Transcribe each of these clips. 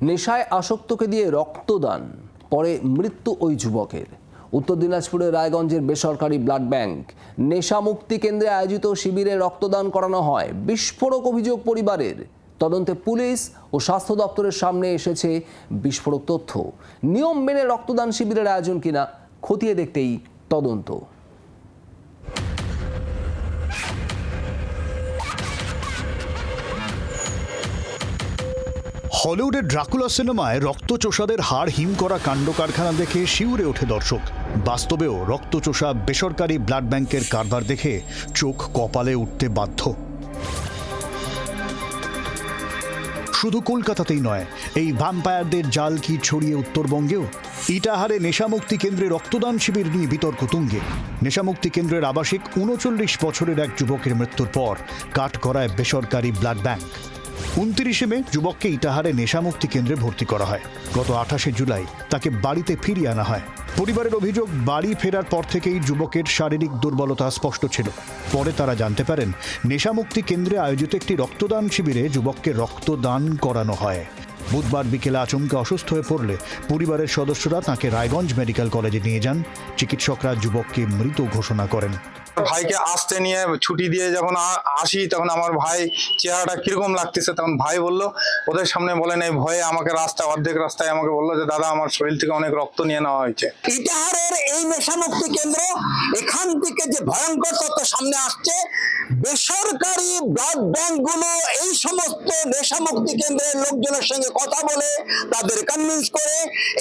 নেশায় আসক্তকে দিয়ে রক্তদান, পরে মৃত্যু ওই যুবকের। উত্তর দিনাজপুরের রায়গঞ্জের বেসরকারি ব্লাড ব্যাংক নেশা মুক্তি কেন্দ্রে আয়োজিত শিবিরে রক্তদান করানো হয়। বিস্ফোরক অভিযোগ পরিবারের। তদন্তে পুলিশ ও স্বাস্থ্য দপ্তরের সামনে এসেছে বিস্ফোরক তথ্য। নিয়ম মেনে রক্তদান শিবিরের আয়োজন কিনা খতিয়ে দেখতেই তদন্ত। হলিউডের ড্রাকুলা সিনেমায় রক্তচোষাদের হাড় হিম করা কাণ্ড কারখানা দেখে শিউরে ওঠে দর্শক। বাস্তবেও রক্তচোষা বেসরকারি ব্লাড ব্যাংকের কারবার দেখে চোখ কপালে উঠতে বাধ্য। শুধু কলকাতাতেই নয়, এই ভ্যাম্পায়ারদের জাল কি ছড়িয়ে উত্তরবঙ্গেও? ইটাহারে নেশামুক্তি কেন্দ্রে রক্তদান শিবির নিয়ে বিতর্ক তুঙ্গে। নেশামুক্তি কেন্দ্রের আবাসিক ৩৯ বছরের এক যুবকের মৃত্যুর পর কাঠগড়ায় বেসরকারি ব্লাড ব্যাংক। ২৯ মে যুবককে ইটাহারে নেশামুক্তি কেন্দ্রে ভর্তি করা হয়। গত ২৮ জুলাই তাকে বাড়িতে ফিরিয়ে আনা হয়। পরিবারের অভিযোগ, বাড়ি ফেরার পর থেকেই যুবকের শারীরিক দুর্বলতা স্পষ্ট ছিল। পরে তারা জানতে পারেন, নেশামুক্তি কেন্দ্রে আয়োজিত একটি রক্তদান শিবিরে যুবককে রক্তদান করানো হয়। বুধবার বিকেলে আচমকা অসুস্থ হয়ে পড়লে পরিবারের সদস্যরা তাকে রায়গঞ্জ মেডিকেল কলেজে নিয়ে যান। চিকিৎসকরা যুবককে মৃত ঘোষণা করেন। ভাইকে আসতে নিয়ে ছুটি দিয়ে যখন আসি, তখন আমার ভাই চেহারাটা কিরকম লাগতেছে, তখন ভাই বলল, ওদের সামনে বলেন, এই ভয়ে আমাকে অর্ধেক রাস্তায় আমাকে বললো যে দাদা আমার শরীর থেকে অনেক রক্ত নিয়ে নেওয়া হয়েছে। ইটাহারের এই নেশামুক্তি কেন্দ্র, এখান থেকে যে ভয়ঙ্কর তথ্য সামনে আসছে, বেসরকারি ব্লাড ব্যাংকগুলো এই সমস্ত নেশামুক্তি কেন্দ্রের লোকজনের সঙ্গে কথা বলে তাদের কনভিন্স করে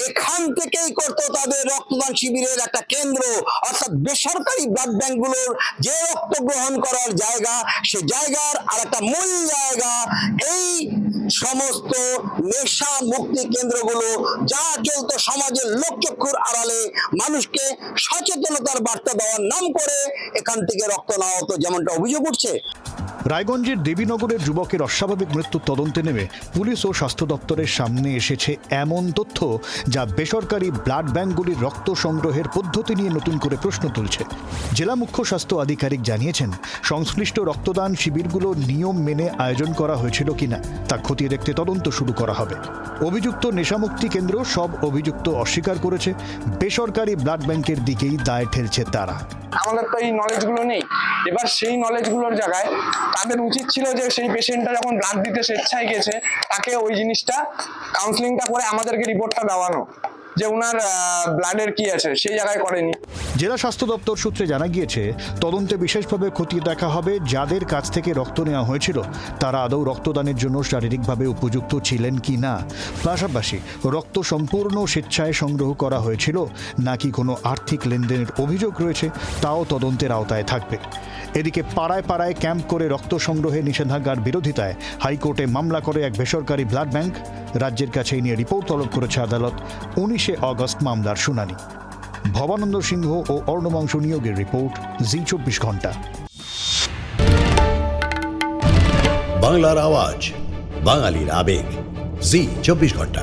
এখান থেকেই করতো তাদের রক্তদান শিবিরের একটা কেন্দ্র। অর্থাৎ বেসরকারি ব্লাড ব্যাংকগুলোর যে রক্ত গ্রহণ করার জায়গা, সে জায়গার আর একটা মূল জায়গা এই সমস্ত নেশা মুক্তি কেন্দ্রগুলো, যা চলতো সমাজের লোকচক্ষুর আড়ালে মানুষকে সচেতনতার বার্তা দেওয়ার নাম করে এখান থেকে রক্ত নেওয়া হতো, যেমনটা অভিযোগ উঠছে। রায়গঞ্জের দেবীনগরের যুবকের অস্বাভাবিক মৃত্যুর তদন্তে নেমে পুলিশ ও স্বাস্থ্য দপ্তরের সামনে এসেছে এমন তথ্য, যা বেসরকারি ব্লাড ব্যাংকগুলির রক্ত সংগ্রহের পদ্ধতি নিয়ে নতুন করে প্রশ্ন তুলছে। জেলা মুখ্য স্বাস্থ্য আধিকারিক জানিয়েছেন, সংশ্লিষ্ট রক্তদান শিবিরগুলো নিয়ম মেনে আয়োজন করা হয়েছিল কিনা তা খতিয়ে দেখতে তদন্ত শুরু করা হবে। অভিযুক্ত নেশামুক্তি কেন্দ্র সব অভিযুক্ত অস্বীকার করেছে। বেসরকারি ব্লাড ব্যাংকের দিকেই দায় ঠেলছে তারা। আমাদের তো এই নলেজগুলো নেই। এবার সেই নলেজগুলোর জায়গায় তাদের উচিত ছিল যে সেই পেশেন্টটা যখন ব্লাড দিতে স্বেচ্ছায় গেছে, তাকে ওই জিনিসটা কাউন্সিলিংটা করে আমাদেরকে রিপোর্টটা দেওয়ানো যে ওনার ব্লাডের কি আছে, সেই জায়গায় করেনি। জেলা স্বাস্থ্য দপ্তর সূত্রে জানা গিয়েছে, তদন্তে বিশেষভাবে খতিয়ে দেখা হবে যাদের কাছ থেকে রক্ত নেওয়া হয়েছিল তারা আদৌ রক্তদানের জন্য শারীরিকভাবে উপযুক্ত ছিলেন কি না। পাশাপাশি রক্ত সম্পূর্ণ স্বেচ্ছায় সংগ্রহ করা হয়েছিল নাকি কোনো আর্থিক লেনদেনের অভিযোগ রয়েছে, তাও তদন্তের আওতায় থাকবে। এদিকে পাড়ায় পাড়ায় ক্যাম্প করে রক্ত সংগ্রহে নিষেধাজ্ঞার বিরোধিতায় হাইকোর্টে মামলা করে এক বেসরকারি ব্লাড ব্যাংক। রাজ্যের কাছে এই নিয়ে রিপোর্ট তলব করেছে আদালত। 19 আগস্ট মামলার শুনানি। ভবানন্দ সিংহ ও অর্ণবংশ নিয়োগের রিপোর্ট, জি 24 ঘন্টা। বাংলার আওয়াজ, বাঙালির আবেগ, জি 24 ঘন্টা।